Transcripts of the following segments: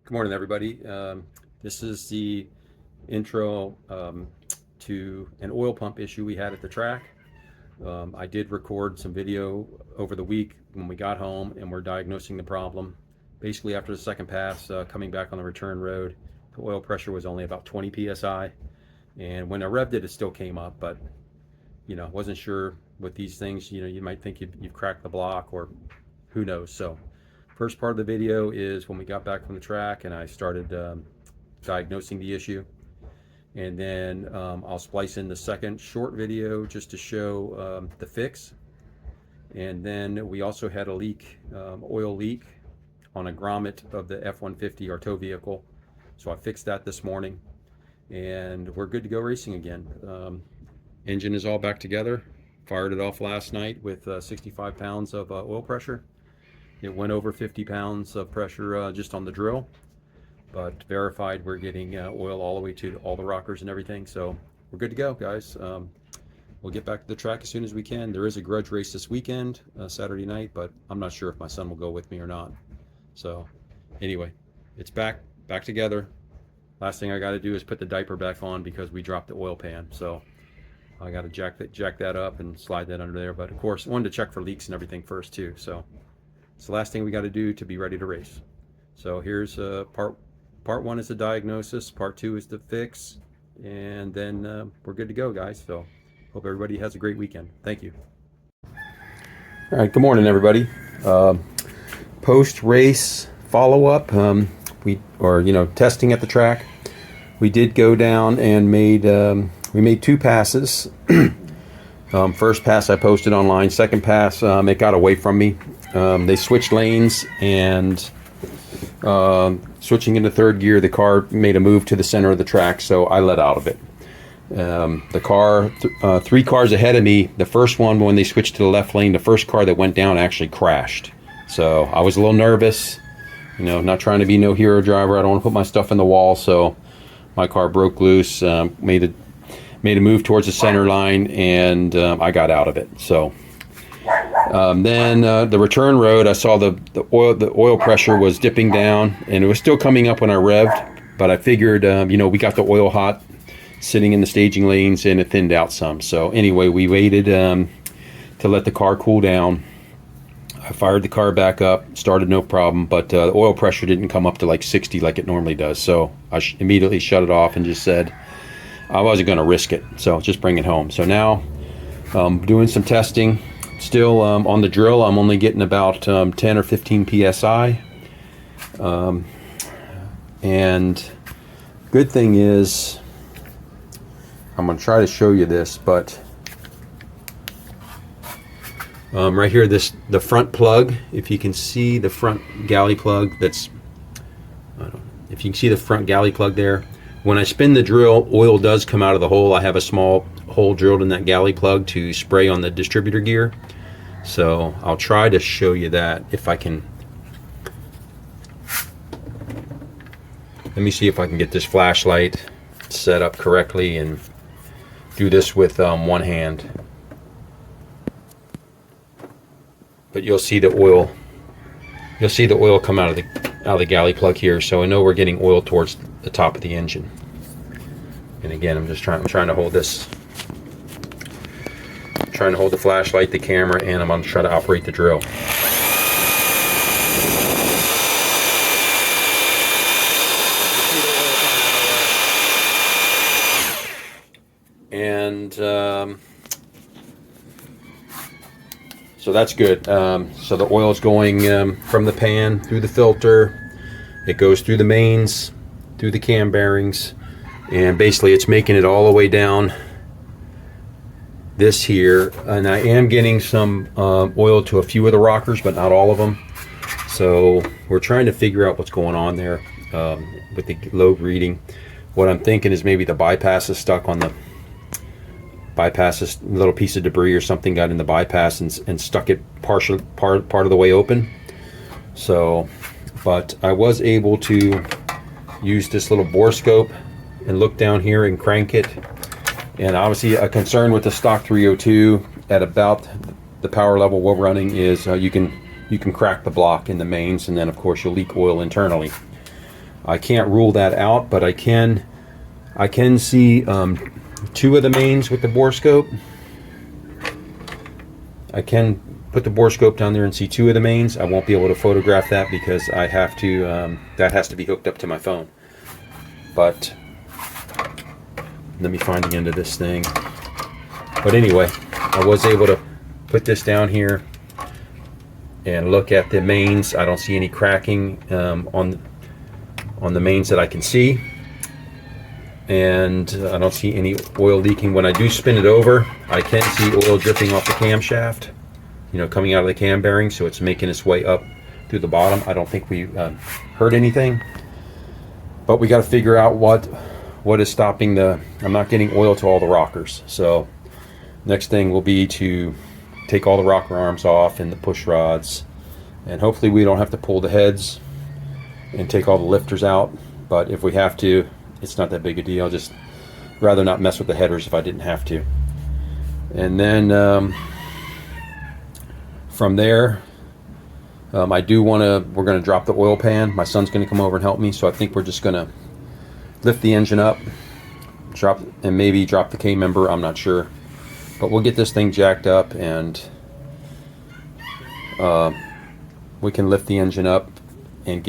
Good morning, everybody. This is the intro to an oil pump issue we had at the track. I did record some video over the week when we got home and we're diagnosing the problem. Basically, after the second pass, coming back on the return road, the oil pressure was only about 20 psi. And when I revved it, it still came up, but wasn't sure with these things. You might think you've cracked the block, or who knows. So first part of the video is when we got back from the track and I started diagnosing the issue. And then I'll splice in the second short video just to show the fix. And then we also had a leak, oil leak on a grommet of the F-150, our tow vehicle. So I fixed that this morning and we're good to go racing again. Engine is all back together. Fired it off last night with 65 pounds of oil pressure. It went over 50 pounds of pressure just on the drill, but verified we're getting oil all the way to all the rockers and everything. So we're good to go, guys. We'll get back to the track as soon as we can. There is a grudge race this weekend, Saturday night, but I'm not sure if my son will go with me or not. So anyway, it's back together. Last thing I got to do is put the diaper back on because we dropped the oil pan. So I got to jack that up and slide that under there. But of course, I wanted to check for leaks and everything first too. So it's the last thing we got to do to be ready to race. So here's part one is the diagnosis, part two is the fix, and then we're good to go, guys. So hope everybody has a great weekend. Thank you. All right, good morning, everybody. Post race follow up. Testing at the track. We did go down and we made two passes. First pass I posted online. Second pass, it got away from me. They switched lanes, and switching into third gear, the car made a move to the center of the track, so I let out of it. The car, three cars ahead of me, the first one, when they switched to the left lane, the first car that went down actually crashed. So I was a little nervous, not trying to be no hero driver. I don't want to put my stuff in the wall, so my car broke loose, made a move towards the center line, and I got out of it. So then the return road, I saw the oil pressure was dipping down, and it was still coming up when I revved, but I figured we got the oil hot sitting in the staging lanes and it thinned out some. So anyway, we waited to let the car cool down. I fired the car back up, started no problem, but the oil pressure didn't come up to like 60 like it normally does. So I immediately shut it off and just said I wasn't going to risk it, so just bring it home. So now doing some testing. Still on the drill, I'm only getting about 10 or 15 psi. And good thing is, I'm going to try to show you this, but right here, the front plug, if you can see the front galley plug, if you can see the front galley plug there, when I spin the drill, oil does come out of the hole. I have a small hole drilled in that galley plug to spray on the distributor gear. So I'll try to show you that if I can. Let me see if I can get this flashlight set up correctly and do this with one hand. But you'll see the oil. You'll see the oil come out of the galley plug here. So I know we're getting oil towards the top of the engine. And again, I'm trying to hold this. Trying to hold the flashlight, the camera, and I'm going to try to operate the drill. And so that's good. So the oil is going from the pan through the filter. It goes through the mains, through the cam bearings, and basically it's making it all the way down this here. And I am getting some oil to a few of the rockers, but not all of them. So we're trying to figure out what's going on there with the load reading. What I'm thinking is maybe the bypass is stuck on the bypass. A little piece of debris or something got in the bypass and stuck it part of the way open. So, but I was able to use this little bore scope and look down here and crank it. And obviously a concern with the stock 302 at about the power level we're running is you can crack the block in the mains, and then of course you'll leak oil internally. I can't rule that out, but I can see two of the mains with the borescope. I can put the borescope down there and see two of the mains. I won't be able to photograph that because I have to, that has to be hooked up to my phone. But let me find the end of this thing. But anyway, I was able to put this down here and look at the mains. I don't see any cracking on the mains that I can see, and I don't see any oil leaking. When I do spin it over, I can see oil dripping off the camshaft, you know, coming out of the cam bearing, so it's making its way up through the bottom. I don't think we heard anything, but we got to figure out what is stopping I'm not getting oil to all the rockers. So next thing will be to take all the rocker arms off and the push rods, and hopefully we don't have to pull the heads and take all the lifters out. But if we have to, it's not that big a deal. Just rather not mess with the headers if I didn't have to. And then from there, we're going to drop the oil pan. My son's going to come over and help me, so I think we're just going to lift the engine up, and maybe drop the K-member. I'm not sure, but we'll get this thing jacked up, and we can lift the engine up and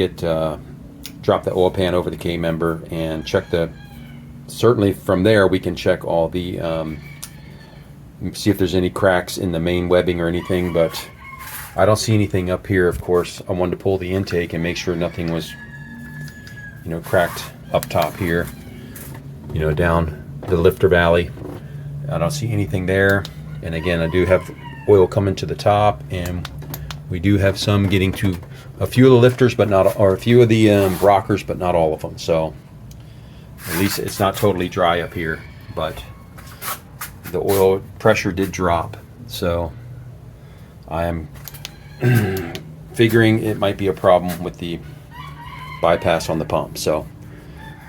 drop the oil pan over the K-member and check certainly from there we can check all the see if there's any cracks in the main webbing or anything, but I don't see anything up here. Of course, I wanted to pull the intake and make sure nothing was, you know, cracked up top here, you know, down the lifter valley. I don't see anything there. And again, I do have oil coming to the top, and we do have some getting to a few of the lifters, but not, or a few of the rockers, but not all of them. So at least it's not totally dry up here, but the oil pressure did drop. So I am figuring it might be a problem with the bypass on the pump. So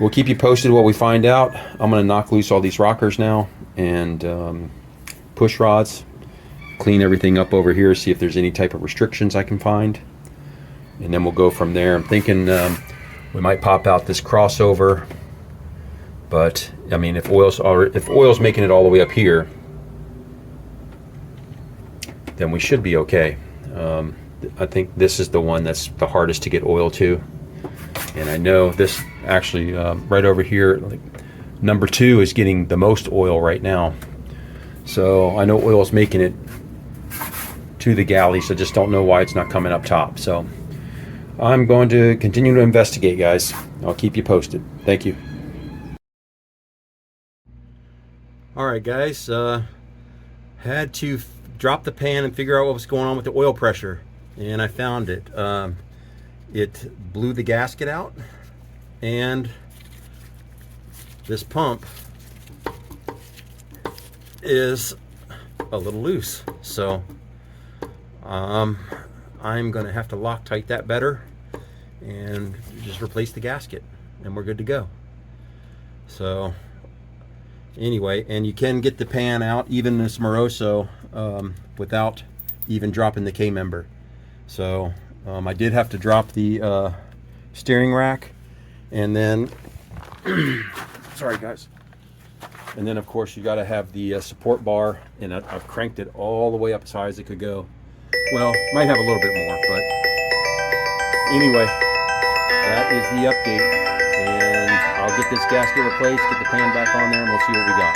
we'll keep you posted what we find out. I'm going to knock loose all these rockers now and push rods, clean everything up over here, see if there's any type of restrictions I can find, and then we'll go from there. I'm thinking we might pop out this crossover, but I mean, if oil's making it all the way up here, then we should be okay. I think this is the one that's the hardest to get oil to, and I know this actually right over here, like number 2 is getting the most oil right now. So I know oil's making it to the galley, so just don't know why it's not coming up top. So I'm going to continue to investigate, guys. I'll keep you posted. Thank you. All right, guys, had to drop the pan and figure out what was going on with the oil pressure, and I found it. It blew the gasket out, and this pump is a little loose. So I'm gonna have to Loctite that better and just replace the gasket, and we're good to go. So anyway, and you can get the pan out, even this Moroso, without even dropping the K-member. So I did have to drop the steering rack, and then sorry guys, and then of course you got to have the support bar, and I've cranked it all the way up as high as it could go. Well, might have a little bit more, but anyway, that is the update, and I'll get this gasket replaced, get the pan back on there, and we'll see what we got.